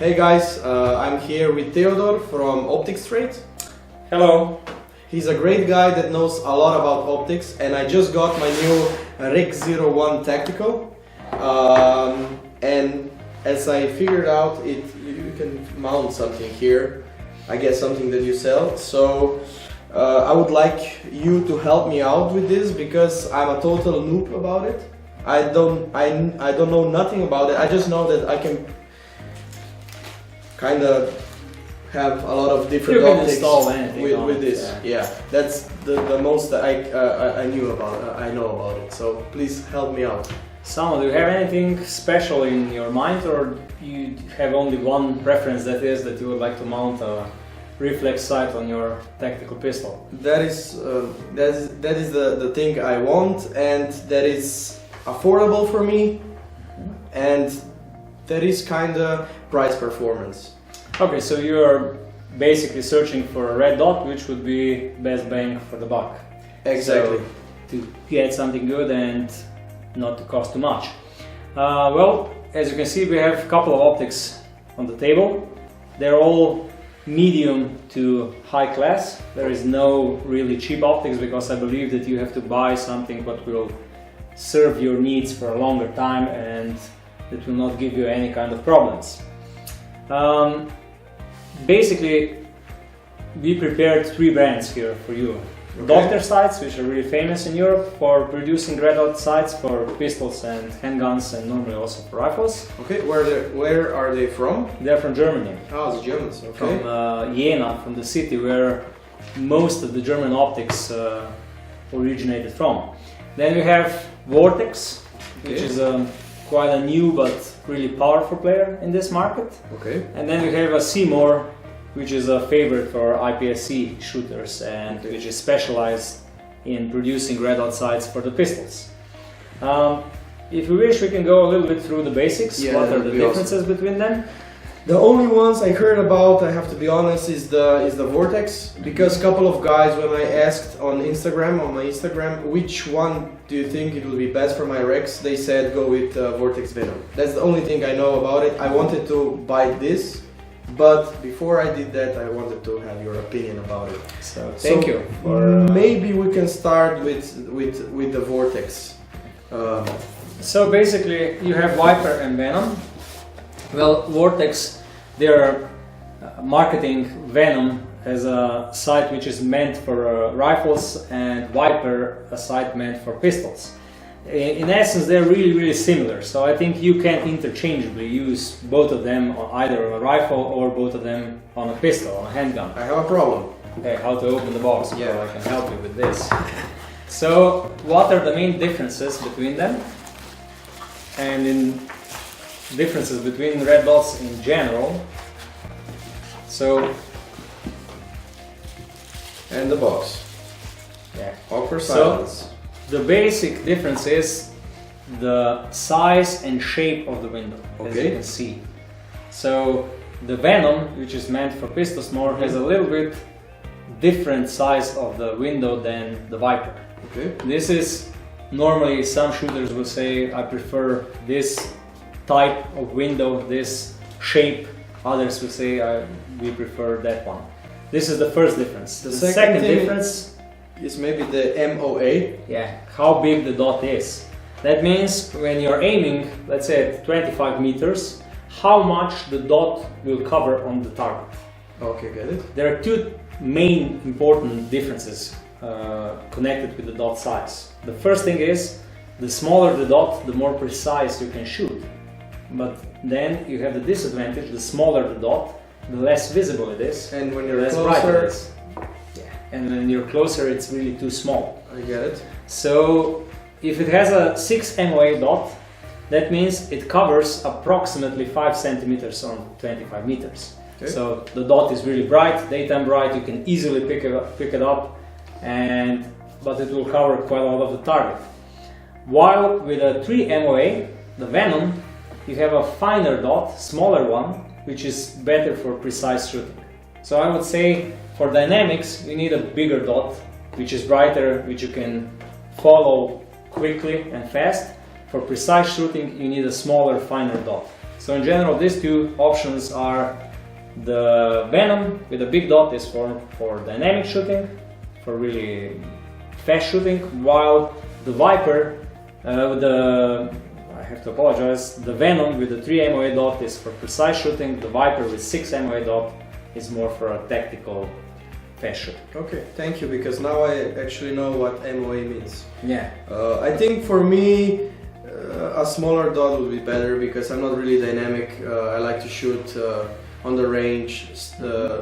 Hey guys, I'm here with Theodore from Optics Trade. Hello. He's a great guy that knows a lot about optics, and I just got my new Rec 01 Tactical. And as I figured out, you can mount something here. I guess something that you sell. So I would like you to help me out with this because I'm a total noob about it. I don't know nothing about it. I just know that I can kind of have a lot of different optics with this. Yeah, that's the most that I know about it. So please help me out. Samo, do you have anything special in your mind, or you have only one preference, that is that you would like to mount a reflex sight on your tactical pistol? That is the thing I want, and that is affordable for me, and that is kind of price performance. Okay, so you are basically searching for a red dot, which would be best bang for the buck. Exactly. So, to get something good and not to cost too much. Well, as you can see, we have a couple of optics on the table. They're all medium to high class. There is no really cheap optics, because I believe that you have to buy something that will serve your needs for a longer time and it will not give you any kind of problems. Basically, we prepared 3 brands here for you. Okay. Doctor sights, which are really famous in Europe for producing red dot sights for pistols and handguns, and normally also for rifles. Okay, where are they from? They're from Germany. Oh, the Germans. Okay. From Jena, from the city where most of the German optics originated from. Then we have Vortex, which is quite a new but really powerful player in this market. Okay. And then we have a Seabourn, which is a favorite for IPSC shooters and which is specialized in producing red dot sights for the pistols. If you wish, we can go a little bit through the basics. Yeah, what are the differences between them? The only ones I heard about, I have to be honest, is the Vortex, because a couple of guys, when I asked on my Instagram, which one do you think it will be best for my Rex, they said go with Vortex Venom. That's the only thing I know about it. I wanted to buy this, but before I did that, I wanted to have your opinion about it. So thank you. Maybe we can start with the Vortex. So basically, you have Viper and Venom. Well, Vortex, they are marketing Venom as a sight which is meant for rifles, and Viper a sight meant for pistols. In essence, they're really similar, so I think you can interchangeably use both of them on either on a rifle or both of them on a pistol, on a handgun. I have a problem. Okay, how to open the box? Yeah, so I can help you with this. So, what are the main differences between them? And in differences between red dots in general. So, and the box. yeah. Awkward silence. The basic difference is the size and shape of the window, as you can see. So the Venom, which is meant for pistols more, has a little bit different size of the window than the Viper. Okay. This is normally, some shooters will say, I prefer this type of window, this shape. Others will say, we prefer that one. This is the first difference. The second difference is maybe the MOA. Yeah, how big the dot is. That means when you're aiming, let's say at 25 meters, how much the dot will cover on the target. Okay, get it. There are 2 main important differences connected with the dot size. The first thing is, the smaller the dot, the more precise you can shoot. But then you have the disadvantage, the smaller the dot, the less visible it is, and when you're less bright it is. And when you're closer, it's really too small. I get it. So if it has a 6 MOA dot, that means it covers approximately 5 centimeters on 25 meters. Okay. So the dot is really bright, daytime bright, you can easily pick it up, but it will cover quite a lot of the target. While with a 3 MOA, the Venom, you have a finer dot, smaller one, which is better for precise shooting. So I would say, for dynamics, you need a bigger dot, which is brighter, which you can follow quickly and fast. For precise shooting, you need a smaller, finer dot. So in general, these two options are the Venom with a big dot is for dynamic shooting, for really fast shooting, while the Viper I have to apologize, the Venom with the 3 MOA dot is for precise shooting, the Viper with 6 MOA dot is more for a tactical fast shooting. Okay, thank you, because now I actually know what MOA means. Yeah. I think for me a smaller dot would be better, because I'm not really dynamic. I like to shoot on the range,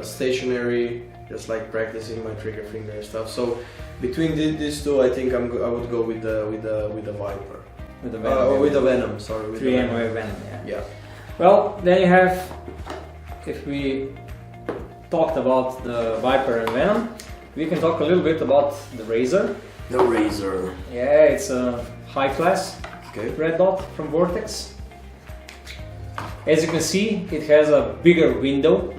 stationary, just like practicing my trigger finger and stuff. So between these two, I think I would go with the Viper. With the Venom. With the Venom, sorry. With 3 the MOA Venom, yeah. Yeah. Well, then you have, if we talked about the Viper and Venom, we can talk a little bit about the Razor. The Razor. Yeah, it's a high class red dot from Vortex. As you can see, it has a bigger window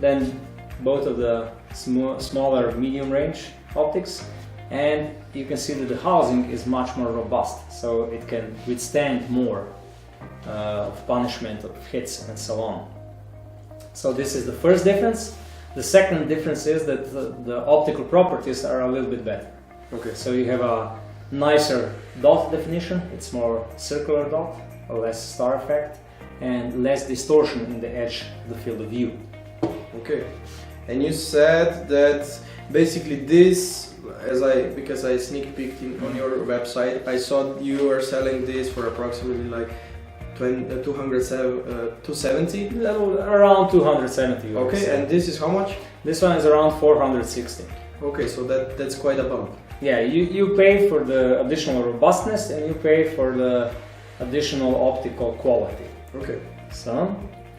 than both of the smaller medium range optics, and you can see that the housing is much more robust, so it can withstand more of punishment, of hits and so on. So this is the first difference. The second difference is that the optical properties are a little bit better. Okay. So you have a nicer dot definition, it's more circular dot, a less star effect, and less distortion in the edge of the field of view. Okay. And you said that basically this, because I sneak peeked on your website, I saw you are selling this for approximately like 270? Around 270 euros. Okay, and this is how much? This one is around 460. Okay, so that's quite a bump. Yeah, you pay for the additional robustness and you pay for the additional optical quality. Okay. So,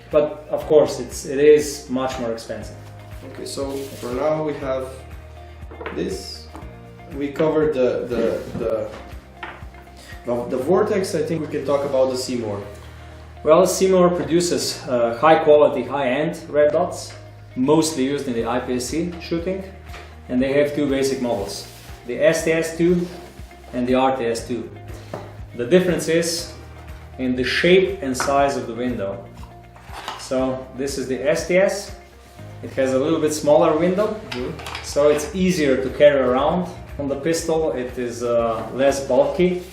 but of course it is much more expensive. Okay, so for now we have this. We covered the Vortex. I think we can talk about the Seabourn. Well, Seabourn produces high quality, high-end red dots, mostly used in the IPSC shooting, and they have two basic models, the STS2 and the RTS2. The difference is in the shape and size of the window. So this is the STS. It has a little bit smaller window, so it's easier to carry around on the pistol. It is less bulky,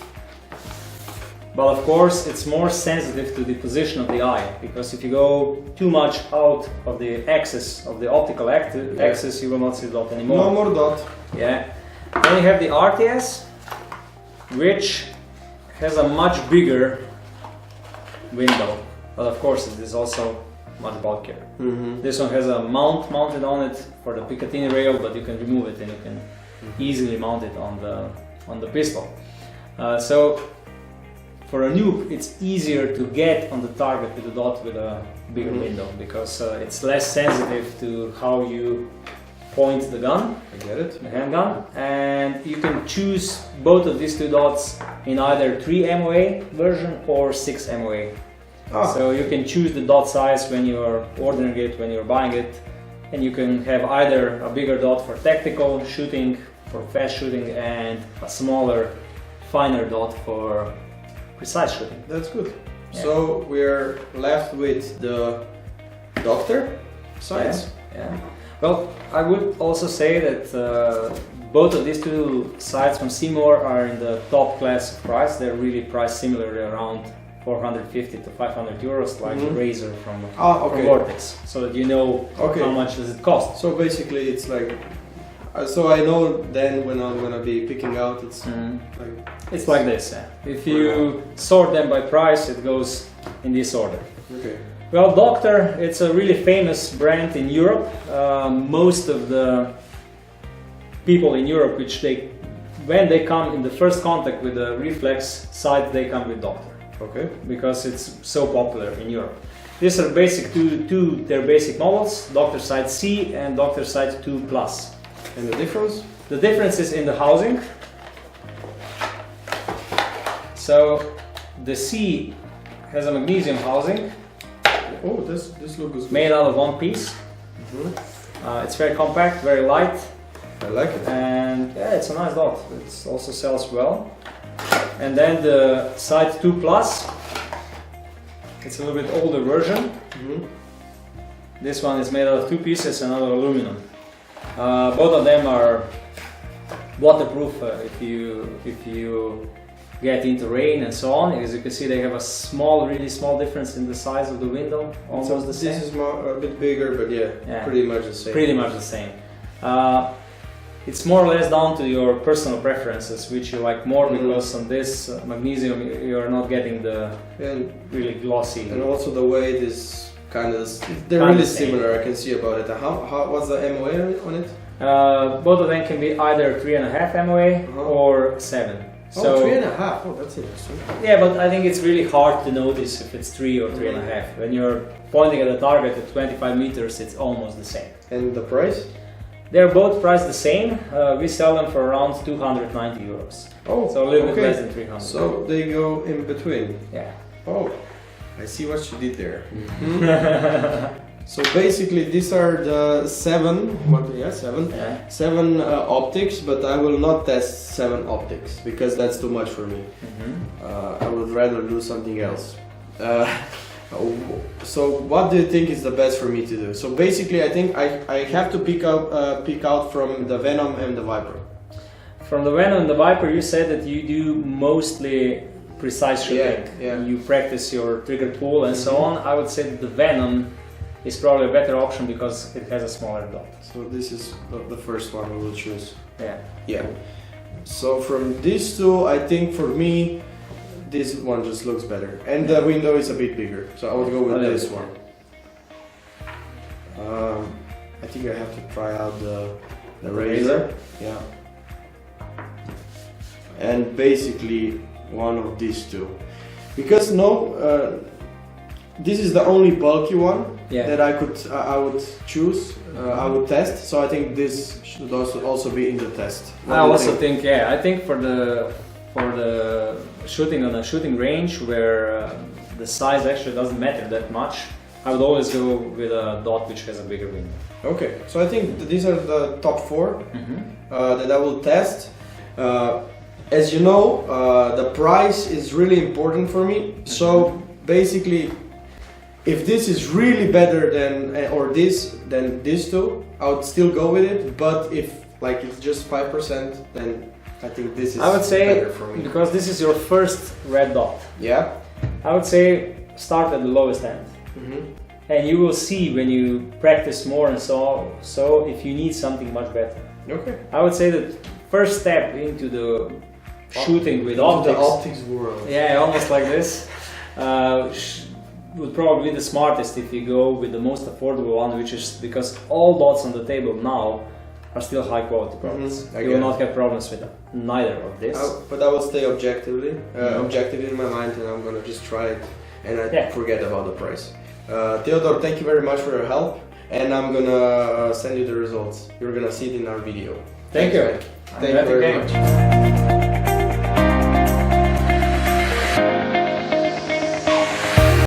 but of course it's more sensitive to the position of the eye, because if you go too much out of the axis of the optical axis, you will not see the dot anymore. No more dot. Yeah. Then you have the RTS, which has a much bigger window, but of course it is also much bulkier. This one has a mount mounted on it for the Picatinny rail, but you can remove it and you can easily mount it on the pistol. So for a noob, it's easier to get on the target with a dot with a bigger window, because it's less sensitive to how you point the gun. I get it. The handgun, and you can choose both of these two dots in either 3 MOA version or 6 MOA. So you can choose the dot size when you're ordering it, when you're buying it, and you can have either a bigger dot for tactical shooting, for fast shooting, and a smaller, finer dot for precise shooting. That's good. Yeah. So we're left with the Doctor sights. Yeah. Well, I would also say that both of these two sights from Seabourn are in the top class of price. They're really priced similarly, around 450 to 500 euros, like the Razor from Vortex, so that you know how much does it cost. So basically it's like, so I know then when I'm gonna be picking out, it's it's like this. If you sort them by price, it goes in this order. Okay. Well, Doctor, it's a really famous brand in Europe. Most of the people in Europe, when they come in the first contact with the reflex sight, they come with Doctor. Okay. Because it's so popular in Europe. These are basic their basic models, Doctor Sight C and Doctor Sight 2 Plus. And the difference? The difference is in the housing. So the C has a magnesium housing. Oh, this looks good. Made out of one piece. It's very compact, very light. I like it. And yeah, it's a nice dot. It also sells well. And then the Sight 2 Plus It's a little bit older version. This one is made out of 2 pieces and another aluminum. Both of them are waterproof if you get into rain and so on. As you can see, they have a really small difference in the size of the window, almost the same. This is a bit bigger, but yeah, pretty much the same. Pretty much the same. It's more or less down to your personal preferences, which you like more, because on this magnesium you're not getting the really glossy. And also the weight is they're really similar. I can see about it. What's the MOA on it? Both of them can be either 3.5 MOA or 7. So 3.5. Oh, that's interesting. Yeah, but I think it's really hard to notice if it's 3 or 3.5. When you're pointing at a target at 25 meters, it's almost the same. And the price? They're both priced the same. We sell them for around 290 euros. Oh, so a little bit less than 300. So they go in between. Yeah. Oh, I see what you did there. So basically, these are the 7 optics, but I will not test 7 optics because that's too much for me. I would rather do something else. So what do you think is the best for me to do? So basically, I think I have to pick out from the Venom and the Viper. From the Venom and the Viper, you said that you do mostly precise shooting. Yeah. You practice your trigger pull and so on. I would say that the Venom is probably a better option because it has a smaller dot. So this is the first one we will choose. Yeah. So from these two, I think for me, this one just looks better, and the window is a bit bigger, so I would go with this one. I think I have to try out the razor. Yeah. And basically one of these two, because this is the only bulky one that I would choose. I would test. So I think this should also be in the test. I also think I think for the shooting on a shooting range where the size actually doesn't matter that much, I would always go with a dot which has a bigger window. Okay, so I think these are the top 4 that I will test. As you know, the price is really important for me. So basically, if this is really better than these two, I would still go with it. But if it's just 5%, then I think this is better for me. Because this is your first red dot. Yeah. I would say start at the lowest end. And you will see when you practice more and so if you need something much better. Okay. I would say that first step into the shooting with optics. The optics world. Yeah, almost like this. Would probably be the smartest if you go with the most affordable one, which is because all dots on the table now are still high quality products. You will not have problems with neither of this. But I will stay objective in my mind, and I'm gonna just try it and I forget about the price. Theodor, thank you very much for your help, and I'm gonna send you the results. You're gonna see it in our video. Thank you. Thank you very much.